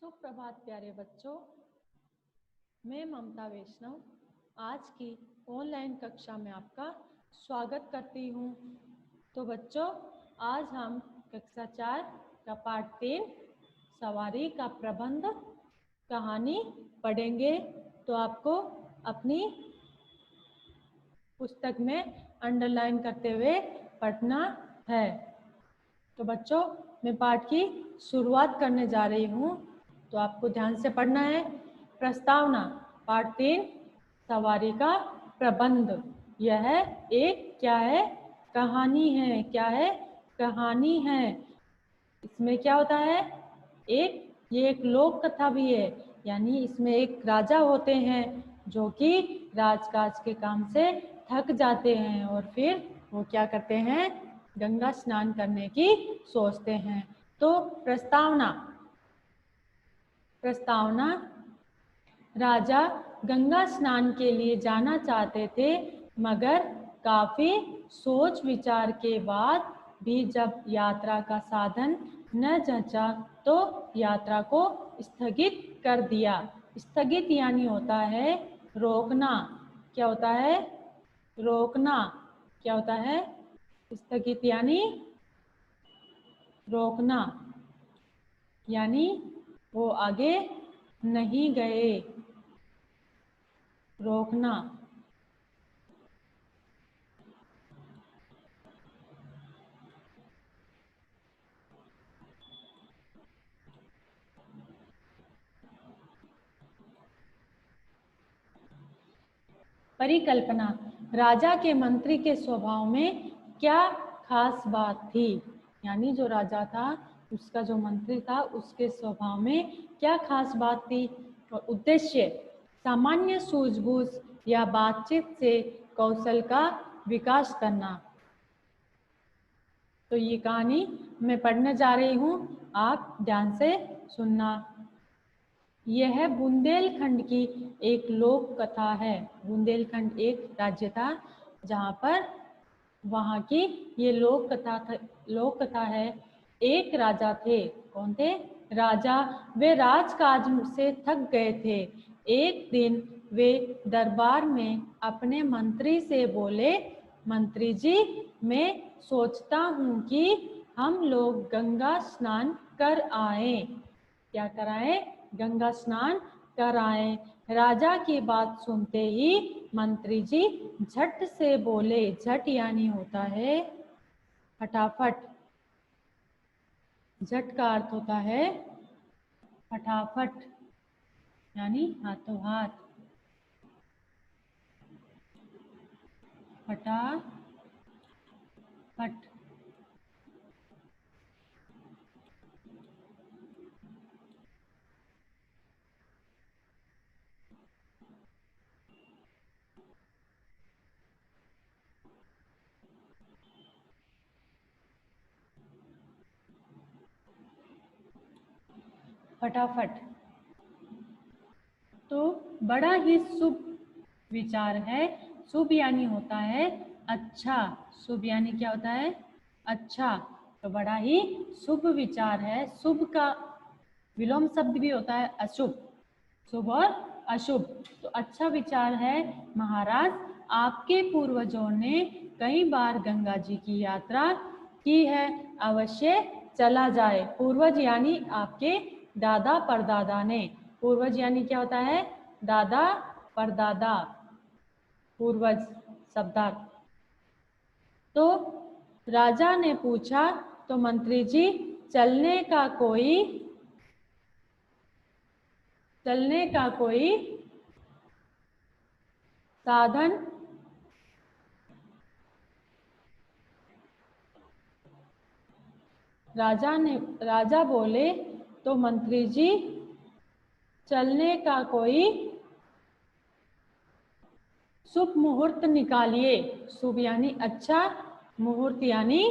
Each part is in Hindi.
सुप्रभात प्यारे बच्चों, मैं ममता वैष्णव आज की ऑनलाइन कक्षा में आपका स्वागत करती हूँ। तो बच्चों, आज हम कक्षा 4 का पाठ 3 सवारी का प्रबंध कहानी पढ़ेंगे। तो आपको अपनी पुस्तक में अंडरलाइन करते हुए पढ़ना है। तो बच्चों, मैं पाठ की शुरुआत करने जा रही हूँ, तो आपको ध्यान से पढ़ना है। प्रस्तावना, पाठ 3 सवारी का प्रबंध। यह एक क्या है? कहानी है। क्या है? कहानी है। इसमें क्या होता है? ये एक लोक कथा भी है, यानी इसमें एक राजा होते हैं जो कि राजकाज के काम से थक जाते हैं और फिर वो क्या करते हैं? गंगा स्नान करने की सोचते हैं। तो प्रस्तावना, राजा गंगा स्नान के लिए जाना चाहते थे, मगर काफी सोच विचार के बाद भी जब यात्रा का साधन न जचा तो यात्रा को स्थगित कर दिया। स्थगित यानी होता है रोकना। क्या होता है? रोकना। क्या होता है? स्थगित यानी रोकना, यानी वो आगे नहीं गए। रोकना। परिकल्पना, राजा के मंत्री के स्वभाव में क्या खास बात थी? यानी जो राजा था, उसका जो मंत्री था, उसके स्वभाव में क्या खास बात थी? और उद्देश्य, सामान्य सूझबूझ या बातचीत से कौशल का विकास करना। तो ये कहानी मैं पढ़ने जा रही हूँ, आप ध्यान से सुनना। यह बुंदेलखंड की एक लोक कथा है। बुंदेलखंड एक राज्य था जहाँ पर वहाँ की ये लोक कथा है। एक राजा थे। कौन थे? राजा। वे राजकाज से थक गए थे। एक दिन वे दरबार में अपने मंत्री से बोले, मंत्री जी, मैं सोचता हूँ कि हम लोग गंगा स्नान कर आए। क्या कराएं? गंगा स्नान कराएं। राजा की बात सुनते ही मंत्री जी झट से बोले। झट यानी होता है फटाफट। झट का अर्थ होता है फटाफट, यानी हाथों हाथ। फटाफट। फटाफट तो बड़ा ही शुभ विचार है। शुभ यानी होता है अच्छा। शुभ यानी क्या होता है? अच्छा। तो बड़ा ही शुभ विचार है। शुभ का विलोम शब्द भी होता है अशुभ। शुभ और अशुभ। तो अच्छा विचार है महाराज, आपके पूर्वजों ने कई बार गंगा जी की यात्रा की है, अवश्य चला जाए। पूर्वज यानी आपके दादा परदादा ने। पूर्वज यानी क्या होता है? दादा परदादा, पूर्वज शब्दार्थ। तो राजा ने पूछा, तो मंत्री जी चलने का कोई साधन राजा बोले, तो मंत्री जी चलने का कोई शुभ मुहूर्त निकालिए। शुभ यानी अच्छा, मुहूर्त यानी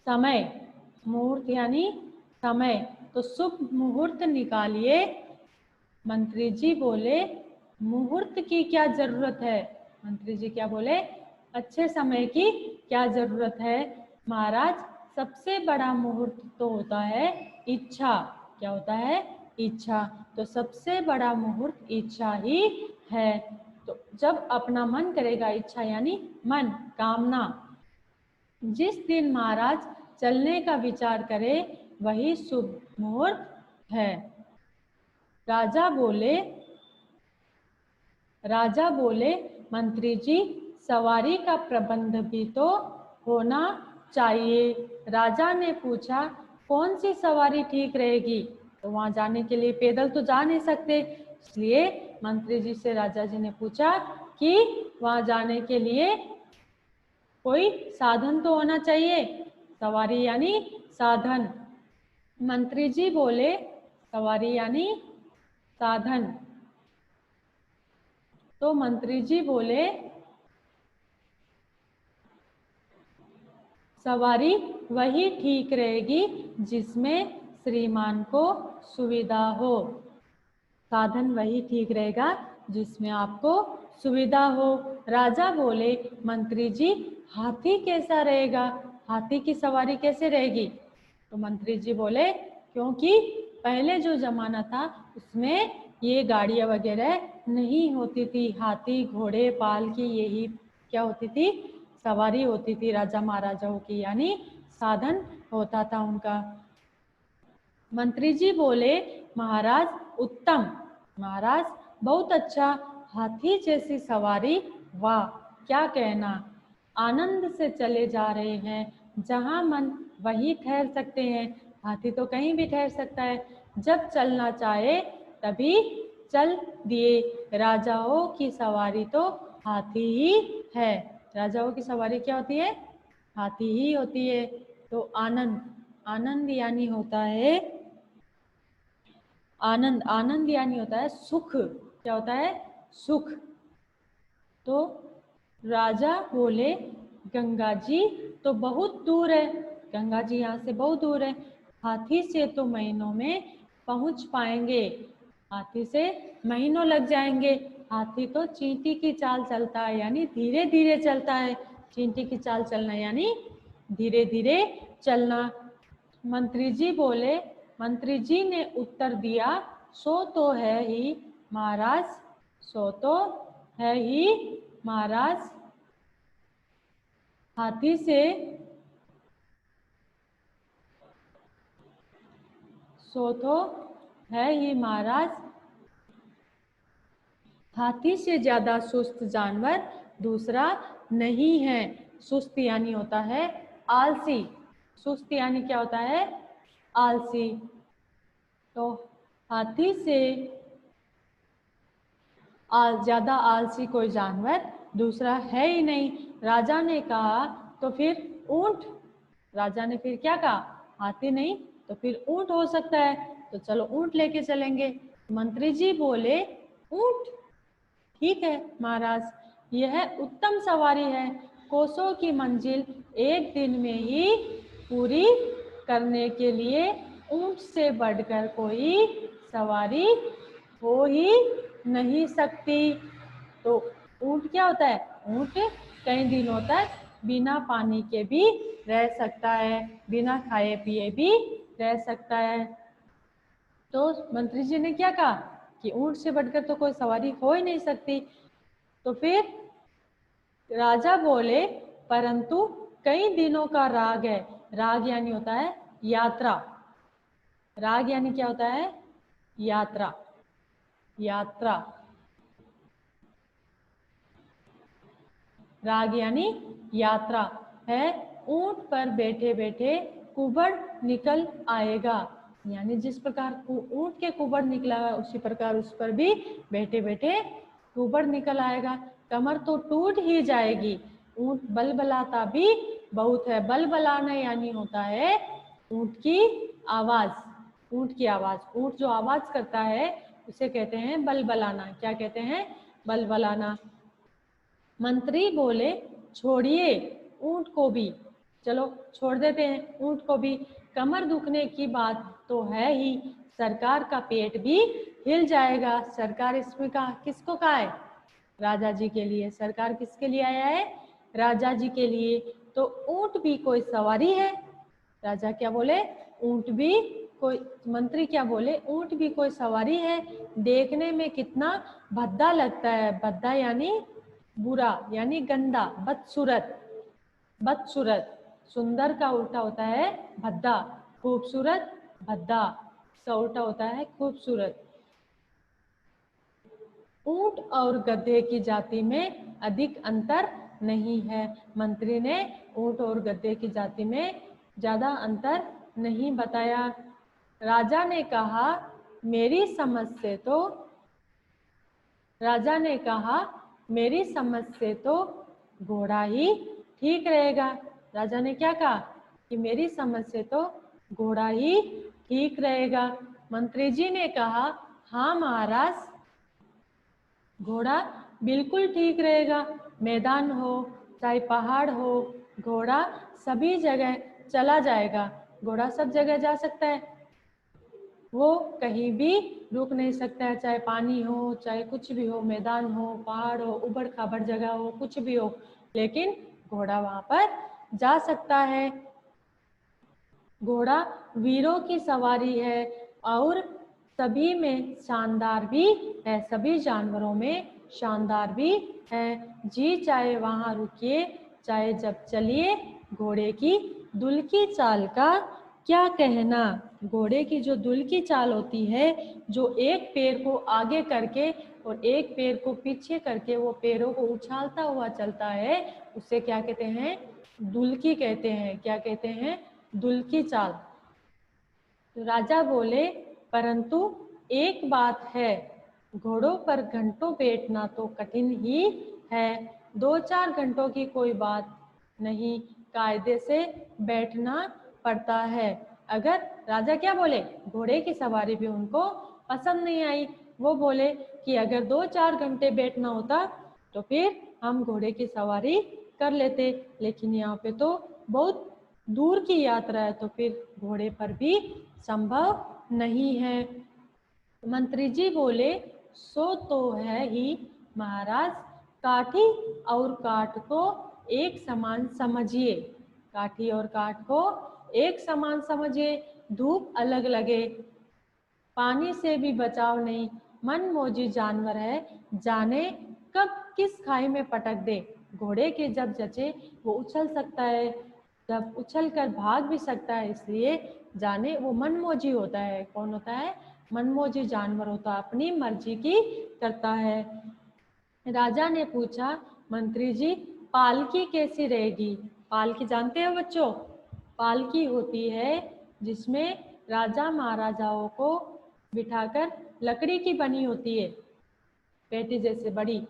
समय। मुहूर्त यानी समय। तो शुभ मुहूर्त निकालिए। मंत्री जी बोले, मुहूर्त की क्या जरूरत है? मंत्री जी क्या बोले? अच्छे समय की क्या जरूरत है? महाराज, सबसे बड़ा मुहूर्त तो होता है इच्छा। क्या होता है? इच्छा। तो सबसे बड़ा मुहूर्त इच्छा ही है। तो जब अपना मन करेगा, इच्छा यानी मन, कामना, जिस दिन महाराज चलने का विचार करे वही शुभ मुहूर्त है। राजा बोले मंत्री जी, सवारी का प्रबंध भी तो होना चाहिए। राजा ने पूछा, कौन सी सवारी ठीक रहेगी? तो वहां जाने के लिए पैदल तो जा नहीं सकते, इसलिए मंत्री जी से राजा जी ने पूछा कि वहां जाने के लिए कोई साधन तो होना चाहिए। सवारी यानी साधन। मंत्री जी बोले, सवारी यानी साधन। तो मंत्री जी बोले, सवारी वही ठीक रहेगी जिसमें श्रीमान को सुविधा हो। साधन वही ठीक रहेगा जिसमें आपको सुविधा हो। राजा बोले, मंत्री जी हाथी कैसा रहेगा? हाथी की सवारी कैसे रहेगी? तो मंत्री जी बोले, क्योंकि पहले जो जमाना था उसमें ये गाड़ियां वगैरह नहीं होती थी, हाथी घोड़े पालकी यही क्या होती थी? सवारी होती थी राजा महाराजाओं की, यानी साधन होता था उनका। मंत्री जी बोले, महाराज उत्तम, महाराज बहुत अच्छा, हाथी जैसी सवारी, वाह क्या कहना। आनंद से चले जा रहे हैं, जहां मन वहीं ठहर सकते हैं। हाथी तो कहीं भी ठहर सकता है, जब चलना चाहे तभी चल दिए। राजाओं की सवारी तो हाथी ही है। राजाओं की सवारी क्या होती है? हाथी ही होती है। तो आनंद, आनंद यानी होता है आनंद, आनंद यानी होता है सुख। क्या होता है? सुख। तो राजा बोले, गंगा जी तो बहुत दूर है, गंगा जी यहाँ से बहुत दूर है, हाथी से तो महीनों में पहुंच पाएंगे, हाथी से महीनों लग जाएंगे। हाथी तो चींटी की चाल चलता है, यानी धीरे धीरे चलता है। चींटी की चाल चलना यानी धीरे धीरे चलना। मंत्री जी बोले, मंत्री जी ने उत्तर दिया, सो तो है ही महाराज, सो तो है ही महाराज। हाथी से सो तो है ही महाराज, हाथी से ज्यादा सुस्त जानवर दूसरा नहीं है। सुस्त यानी होता है आलसी। सुस्त यानी क्या होता है? आलसी। तो हाथी से ज्यादा आलसी कोई जानवर दूसरा है ही नहीं। राजा ने कहा, तो फिर ऊंट? राजा ने फिर क्या कहा? हाथी नहीं तो फिर ऊंट हो सकता है, तो चलो ऊंट लेके चलेंगे। मंत्री जी बोले, ऊंट ठीक है महाराज, यह उत्तम सवारी है। कोसों की मंजिल एक दिन में ही पूरी करने के लिए ऊंट से बढ़कर कोई सवारी हो ही नहीं सकती। तो ऊंट क्या होता है? ऊंट कई दिनों तक बिना पानी के भी रह सकता है, बिना खाए पिए भी रह सकता है। तो मंत्री जी ने क्या कहा कि ऊंट से बढ़कर तो कोई सवारी हो ही नहीं सकती। तो फिर राजा बोले, परंतु कई दिनों का राग है। राग यानी होता है यात्रा। राग यानी क्या होता है? यात्रा। यात्रा, राग यानी यात्रा है। ऊंट पर बैठे बैठे कुबड़ निकल आएगा, यानी जिस प्रकार ऊंट के कुबड़ निकला है उसी प्रकार उस पर भी बैठे बैठे कुबड़ निकल आएगा। कमर तो टूट ही जाएगी। ऊंट बलबलाता भी बहुत है। बलबलाना यानी होता है ऊंट की आवाज। ऊंट की आवाज, ऊंट जो आवाज करता है उसे कहते हैं बलबलाना। क्या कहते हैं? बलबलाना। मंत्री बोले, छोड़िए ऊंट को भी, चलो छोड़ देते हैं ऊंट को भी। कमर दुखने की बात तो है ही, सरकार का पेट भी हिल जाएगा। सरकार इसमें किसको कहा है? राजा जी के लिए। सरकार किसके लिए आया है? राजा जी के लिए। तो ऊंट भी कोई सवारी है। राजा क्या बोले? ऊंट भी कोई मंत्री क्या बोले, ऊंट भी कोई सवारी है, देखने में कितना भद्दा लगता है। भद्दा यानी बुरा, यानी गंदा, बदसूरत। बदसूरत, सुंदर का उल्टा होता है भद्दा, खूबसूरत भद्दा, इसका उल्टा होता है खूबसूरत। ऊंट और गधे की जाति में अधिक अंतर नहीं है। मंत्री ने ऊंट और गधे की जाति में ज्यादा अंतर नहीं बताया। राजा ने कहा मेरी समझ से तो राजा ने कहा मेरी समझ से तो घोड़ा ही ठीक रहेगा। राजा ने क्या कहा कि मेरी समझ से तो घोड़ा ही ठीक रहेगा। मंत्री जी ने कहा हाँ महाराज, घोड़ा बिल्कुल ठीक रहेगा। मैदान हो चाहे पहाड़ हो, घोड़ा सभी जगह चला जाएगा। घोड़ा सब जगह जा सकता है, वो कहीं भी रुक नहीं सकता है, चाहे पानी हो चाहे कुछ भी हो, मैदान हो पहाड़ हो उबड़ खाबड़ जगह हो कुछ भी हो, लेकिन घोड़ा वहां पर जा सकता है। घोड़ा वीरों की सवारी है और सभी में शानदार भी है, सभी जानवरों में शानदार भी है। जी चाहे वहां रुकिए चाहे जब चलिए, घोड़े की दुल की चाल का क्या कहना। घोड़े की जो दुल की चाल होती है, जो एक पैर को आगे करके और एक पैर को पीछे करके वो पैरों को उछालता हुआ चलता है, उसे क्या कहते हैं, दुल्की कहते हैं। क्या कहते हैं, दुल्की चाल। तो राजा बोले परंतु एक बात है, घोड़ों पर घंटों बैठना तो कठिन ही है। 2-4 घंटों की कोई बात नहीं, कायदे से बैठना पड़ता है। अगर राजा क्या बोले, घोड़े की सवारी भी उनको पसंद नहीं आई। वो बोले कि अगर 2-4 घंटे बैठना होता तो फिर हम घोड़े की सवारी कर लेते, लेकिन यहाँ पे तो बहुत दूर की यात्रा है तो फिर घोड़े पर भी संभव नहीं है। मंत्री जी बोले सो तो है ही महाराज, काठी और काठ को एक समान समझिए। काठी और काठ को एक समान समझिए, धूप अलग लगे, पानी से भी बचाव नहीं, मनमौजी जानवर है, जाने कब किस खाई में पटक दे। घोड़े के जब जचे वो उछल सकता है, जब उछल कर भाग भी सकता है, इसलिए जाने वो मनमौजी होता है। कौन होता है, मनमौजी जानवर होता है, अपनी मर्जी की करता है। राजा ने पूछा मंत्री जी पालकी कैसी रहेगी। पालकी जानते हो बच्चों, पालकी होती है जिसमें राजा महाराजाओं को बिठाकर, लकड़ी की बनी होती है, पेटी जैसे बड़ी,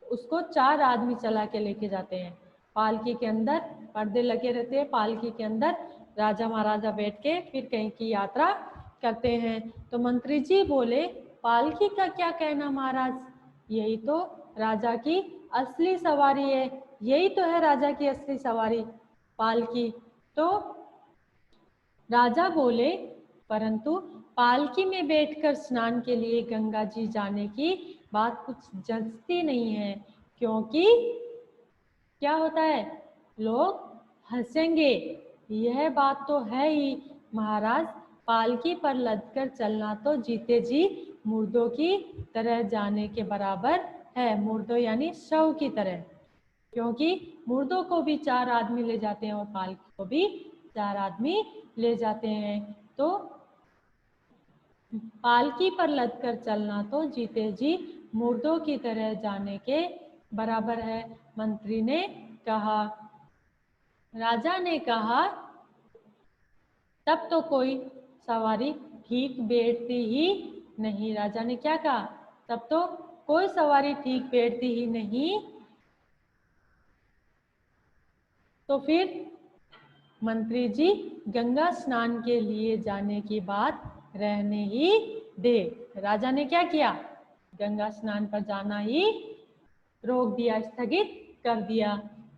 उसको 4 आदमी चला के लेके जाते हैं। पालकी के अंदर पर्दे लगे रहते हैं, पालकी के अंदर राजा महाराजा बैठ के फिर कहीं की यात्रा करते हैं। तो मंत्री जी बोले पालकी का क्या कहना महाराज, यही तो राजा की असली सवारी है, यही तो है राजा की असली सवारी, पालकी। तो राजा बोले परंतु पालकी में बैठकर स्नान के लिए गंगा जी जाने की बात कुछ जचती नहीं है, क्योंकि क्या होता है, लोग हंसेंगे। यह बात तो है ही महाराज, पालकी पर लदकर चलना तो जीते जी मुर्दों की तरह जाने के बराबर है। मुर्दों यानी शव की तरह, क्योंकि मुर्दों को भी 4 आदमी ले जाते हैं और पालकी को भी 4 आदमी ले जाते हैं। तो पालकी पर लदकर चलना तो जीते जी मुर्दों की तरह जाने के बराबर है, मंत्री ने कहा। राजा ने कहा तब तो कोई सवारी ठीक बैठती ही नहीं। राजा ने क्या कहा, तब तो कोई सवारी ठीक बैठती ही नहीं। तो फिर मंत्री जी गंगा स्नान के लिए जाने की बात रहने ही दे। राजा ने क्या किया, गंगा स्नान पर जाना ही रोक दिया, स्थगित कर दिया।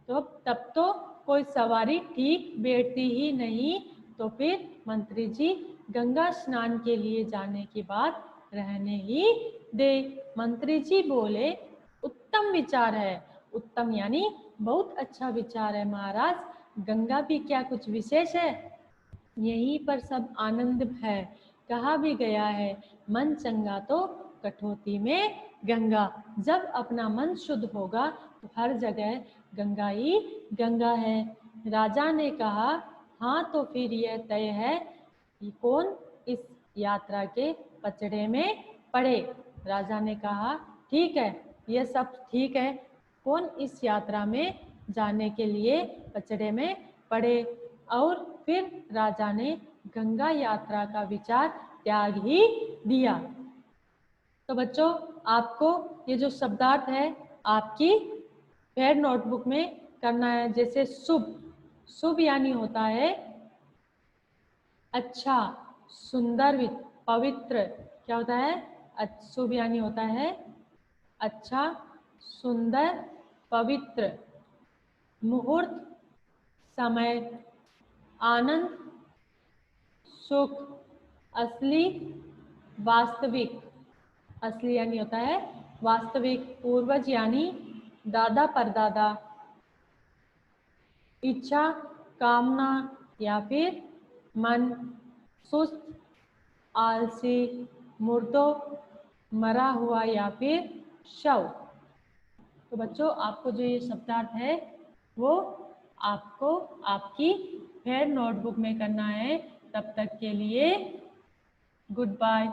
तो तब तो कोई सवारी ठीक बैठती ही नहीं, तो फिर मंत्री जी गंगा स्नान के लिए जाने की बात रहने ही दे। मंत्री जी बोले उत्तम विचार है। उत्तम यानी बहुत अच्छा विचार है महाराज, गंगा भी क्या कुछ विशेष है, यहीं पर सब आनंद है। कहा भी गया है, मन चंगा तो कठौती में गंगा। जब अपना मन शुद्ध होगा तो हर जगह गंगा ही गंगा है। राजा ने कहा, हाँ तो फिर यह तय है कि कौन इस यात्रा के पचड़े में पड़े। राजा ने कहा, ठीक है, यह सब ठीक है, कौन इस यात्रा में जाने के लिए पचड़े में पड़े। और फिर राजा ने गंगा यात्रा का विचार त्याग ही दिया। तो बच्चों, आपको ये जो शब्दार्थ है आपकी फेयर नोटबुक में करना है। जैसे शुभ, शुभ यानी होता है अच्छा, सुंदर, पवित्र। क्या होता है? शुभ यानी होता है अच्छा, सुंदर, पवित्र। मुहूर्त, समय, आनंद, सुख, असली, वास्तविक। असली यानी होता है वास्तविक। पूर्वज यानी दादा परदादा। इच्छा, कामना या फिर मन। सुस्त, आलसी, मुर्दो, मरा हुआ या फिर शव। तो बच्चों, आपको जो ये शब्दार्थ है वो आपको आपकी फेयर नोटबुक में करना है। तब तक के लिए गुड बाय।